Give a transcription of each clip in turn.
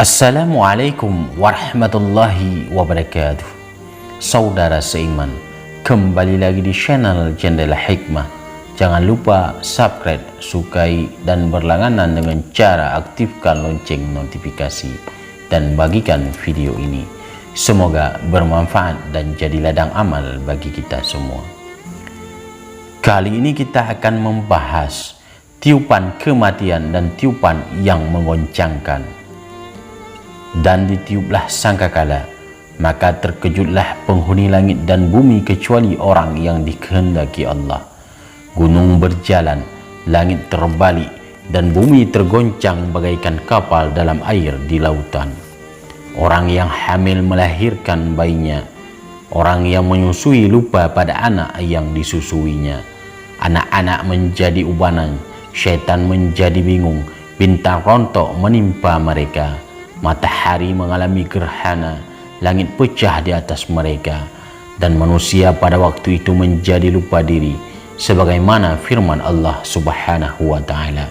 Assalamualaikum warahmatullahi wabarakatuh. Saudara seiman, kembali lagi di channel Jendela Hikmah. Jangan lupa subscribe, sukai, dan berlangganan dengan cara aktifkan lonceng notifikasi dan bagikan video ini. Semoga bermanfaat dan jadi ladang amal bagi kita semua. Kali ini kita akan membahas tiupan kematian dan tiupan yang menggoncangkan. Dan ditiuplah sangkakala, maka terkejutlah penghuni langit dan bumi kecuali orang yang dikehendaki Allah. Gunung berjalan, langit terbalik, dan bumi tergoncang bagaikan kapal dalam air di lautan. Orang yang hamil melahirkan bayinya, orang yang menyusui lupa pada anak yang disusuinya. Anak-anak menjadi ubanan, syaitan menjadi bingung, bintang rontok menimpa mereka. Matahari mengalami gerhana, langit pecah di atas mereka, dan manusia pada waktu itu menjadi lupa diri, sebagaimana firman Allah Subhanahu wa Ta'ala.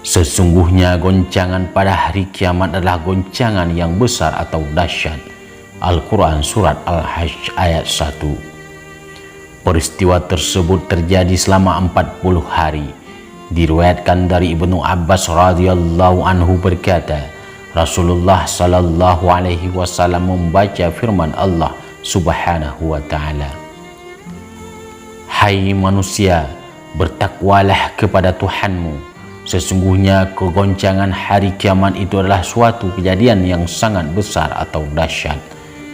Sesungguhnya goncangan pada hari kiamat adalah goncangan yang besar atau dahsyat. Al-Quran Surat Al-Hajj ayat 1. Peristiwa tersebut terjadi selama 40 hari. Diriwayatkan dari Ibnu Abbas radhiyallahu anhu berkata, Rasulullah sallallahu alaihi wasallam membaca firman Allah Subhanahu wa Ta'ala, "Hai manusia, bertakwalah kepada Tuhanmu. Sesungguhnya kegoncangan hari kiamat itu adalah suatu kejadian yang sangat besar atau dahsyat."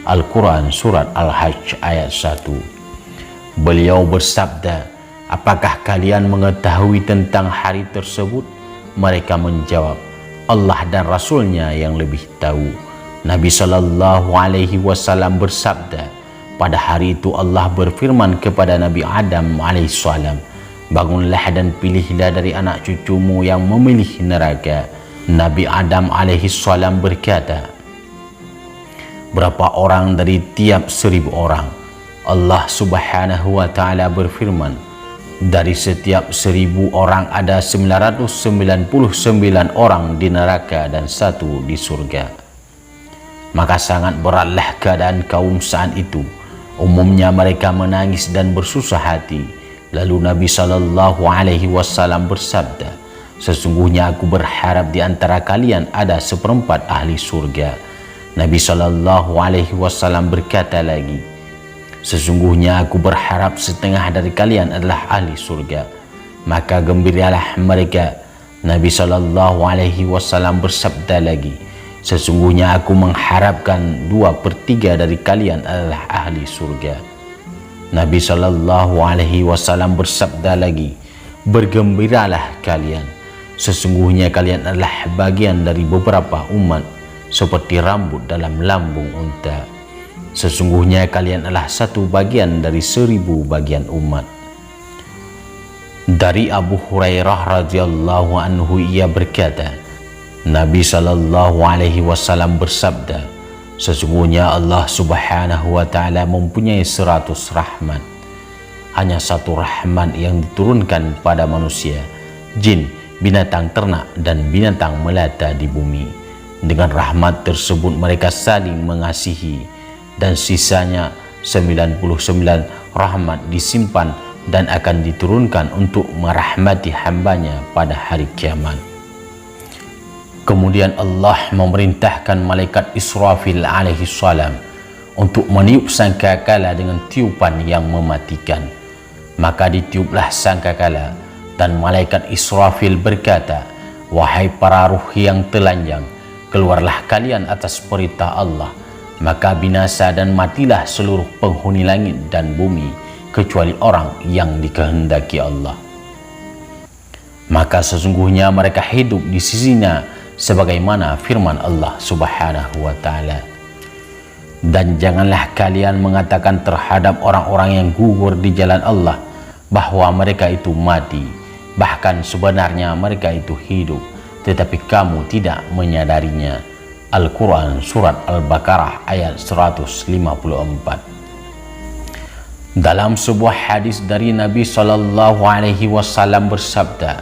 Al-Quran Surat Al-Hajj ayat 1. Beliau bersabda, "Apakah kalian mengetahui tentang hari tersebut?" Mereka menjawab, "Allah dan Rasulnya yang lebih tahu." Nabi Shallallahu Alaihi Wasallam bersabda, "Pada hari itu Allah berfirman kepada Nabi Adam alaihissalam, bangunlah dan pilihlah dari anak cucumu yang memilih neraka." Nabi Adam alaihissalam berkata, "Berapa orang dari tiap 1000 orang?" Allah Subhanahu wa Ta'ala berfirman, "Dari setiap 1000 orang ada 999 orang di neraka dan 1 di surga." Maka sangat beratlah keadaan kaum saat itu. Umumnya mereka menangis dan bersusah hati. Lalu Nabi Shallallahu Alaihi Wasallam bersabda, "Sesungguhnya aku berharap di antara kalian ada 1/4 ahli surga." Nabi Shallallahu Alaihi Wasallam berkata lagi, "Sesungguhnya aku berharap setengah dari kalian adalah ahli surga." Maka gembiralah mereka. Nabi Shallallahu Alaihi Wasallam bersabda lagi, "Sesungguhnya aku mengharapkan 2/3 dari kalian adalah ahli surga." Nabi Shallallahu Alaihi Wasallam bersabda lagi, "Bergembiralah kalian. Sesungguhnya kalian adalah bagian dari beberapa umat seperti rambut dalam lambung unta. Sesungguhnya kalian adalah 1 bagian dari 1000 bagian umat." Dari Abu Hurairah radhiyallahu anhu ia berkata, Nabi Shallallahu Alaihi Wasallam bersabda, "Sesungguhnya Allah Subhanahu wa Ta'ala mempunyai 100 rahmat. Hanya 1 rahmat yang diturunkan pada manusia, jin, binatang ternak, dan binatang melata di bumi. Dengan rahmat tersebut mereka saling mengasihi, dan sisanya 99 rahmat disimpan dan akan diturunkan untuk merahmati hambanya pada hari kiamat." Kemudian Allah memerintahkan malaikat Israfil alaihi salam untuk meniup sangkakala dengan tiupan yang mematikan. Maka ditiuplah sangkakala, dan malaikat Israfil berkata, "Wahai para ruh yang telanjang, keluarlah kalian atas perintah Allah." Maka binasa dan matilah seluruh penghuni langit dan bumi kecuali orang yang dikehendaki Allah. Maka sesungguhnya mereka hidup di sisinya sebagaimana firman Allah Subhanahu wa Ta'ala, "Dan janganlah kalian mengatakan terhadap orang-orang yang gugur di jalan Allah bahwa mereka itu mati. Bahkan sebenarnya mereka itu hidup, tetapi kamu tidak menyadarinya." Al-Quran Surat Al-Baqarah ayat 154. Dalam sebuah hadis dari Nabi Shallallahu Alaihi Wasallam bersabda,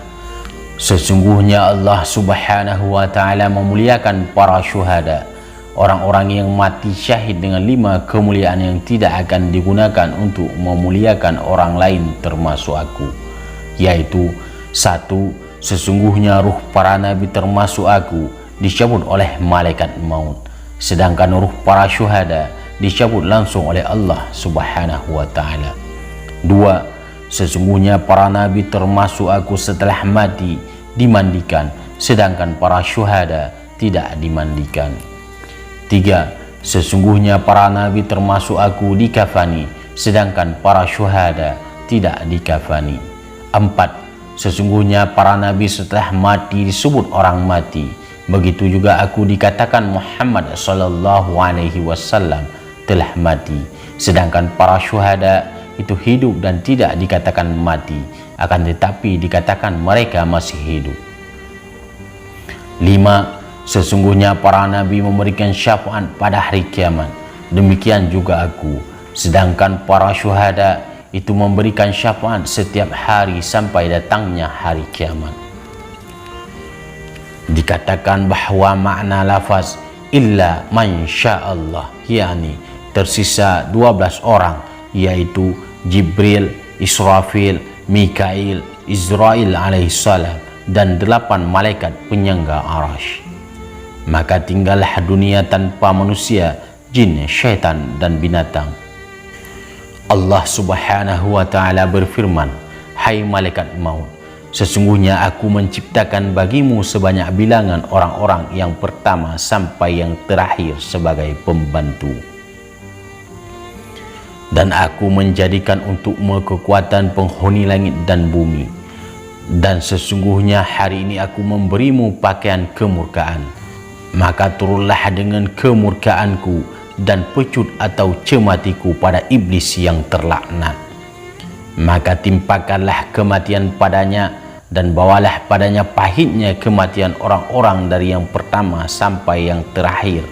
Sesungguhnya Allah Subhanahu wa ta'ala memuliakan para syuhada, orang-orang yang mati syahid dengan 5 kemuliaan yang tidak akan digunakan untuk memuliakan orang lain termasuk aku, yaitu 1. Sesungguhnya ruh para nabi termasuk aku dicabut oleh malaikat maut, sedangkan ruh para syuhada dicabut langsung oleh Allah Subhanahu wa ta'ala. 2. Sesungguhnya para nabi termasuk aku setelah mati dimandikan, sedangkan para syuhada tidak dimandikan. 3. Sesungguhnya para nabi termasuk aku dikafani, sedangkan para syuhada tidak dikafani. 4. Sesungguhnya para nabi setelah mati disebut orang mati, begitu juga aku dikatakan Muhammad sallallahu alaihi wasallam telah mati, sedangkan para syuhada itu hidup dan tidak dikatakan mati, akan tetapi dikatakan mereka masih hidup. 5. Sesungguhnya para nabi memberikan syafaat pada hari kiamat, demikian juga aku, sedangkan para syuhada itu memberikan syafaat setiap hari sampai datangnya hari kiamat. Dikatakan bahwa makna lafaz illa man sya'allah, yakni tersisa 12 orang, yaitu Jibril, Israfil, Mikail, Israel alaihissalam, dan 8 malaikat penyangga arasy. Maka tinggallah dunia tanpa manusia, jin, syaitan, dan binatang. Allah Subhanahu wa ta'ala berfirman, hai malaikat maut, sesungguhnya aku menciptakan bagimu sebanyak bilangan orang-orang yang pertama sampai yang terakhir sebagai pembantu. Dan aku menjadikan untukmu kekuatan penghuni langit dan bumi. Dan sesungguhnya hari ini aku memberimu pakaian kemurkaan. Maka turunlah dengan kemurkaanku dan pecut atau cematiku pada iblis yang terlaknat. Maka timpakanlah kematian padanya, dan bawalah padanya pahitnya kematian orang-orang dari yang pertama sampai yang terakhir,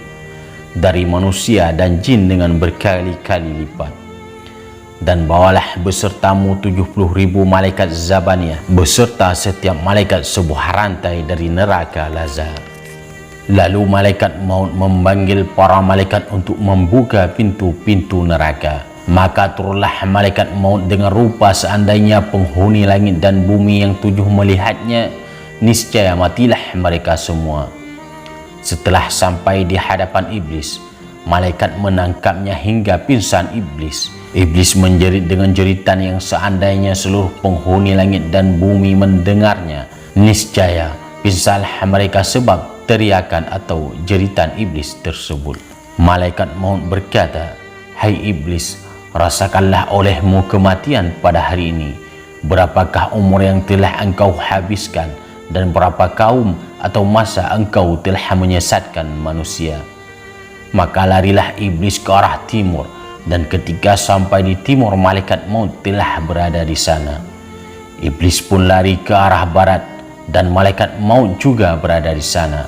dari manusia dan jin dengan berkali-kali lipat. Dan bawalah besertamu 70.000 malaikat Zabaniyah, beserta setiap malaikat sebuah rantai dari neraka Lazar. Lalu malaikat maut memanggil para malaikat untuk membuka pintu-pintu neraka. Maka turunlah malaikat maut dengan rupa seandainya penghuni langit dan bumi yang 7 melihatnya, niscaya matilah mereka semua. Setelah sampai di hadapan iblis, malaikat menangkapnya hingga pingsan iblis. Iblis menjerit dengan jeritan yang seandainya seluruh penghuni langit dan bumi mendengarnya, niscaya pingsanlah mereka sebab teriakan atau jeritan iblis tersebut. Malaikat maut berkata, hai iblis, rasakanlah olehmu kematian pada hari ini. Berapakah umur yang telah engkau habiskan, dan berapa kaum atau masa engkau telah menyesatkan manusia? Maka larilah iblis ke arah timur, dan ketika sampai di timur malaikat maut telah berada di sana. Iblis pun lari ke arah barat, dan malaikat maut juga berada di sana.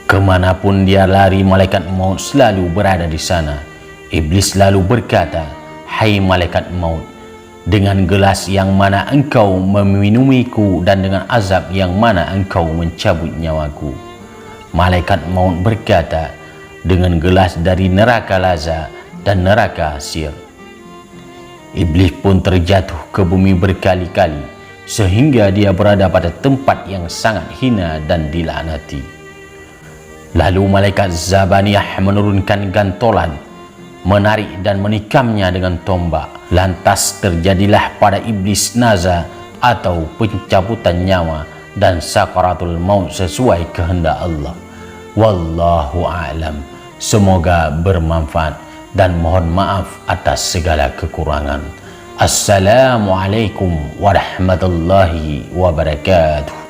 Kemanapun dia lari, malaikat maut selalu berada di sana. Iblis lalu berkata, hai malaikat maut, dengan gelas yang mana engkau meminumiku, dan dengan azab yang mana engkau mencabut nyawaku? Malaikat maut berkata, dengan gelas dari neraka Lazar dan neraka Sir. Iblis pun terjatuh ke bumi berkali-kali, sehingga dia berada pada tempat yang sangat hina dan dilaknati. Lalu malaikat Zabaniyah menurunkan gantolan, menarik dan menikamnya dengan tombak. Lantas terjadilah pada iblis naza atau pencabutan nyawa dan sakaratul maut sesuai kehendak Allah. Wallahu a'lam. Semoga bermanfaat dan mohon maaf atas segala kekurangan. Assalamualaikum warahmatullahi wabarakatuh.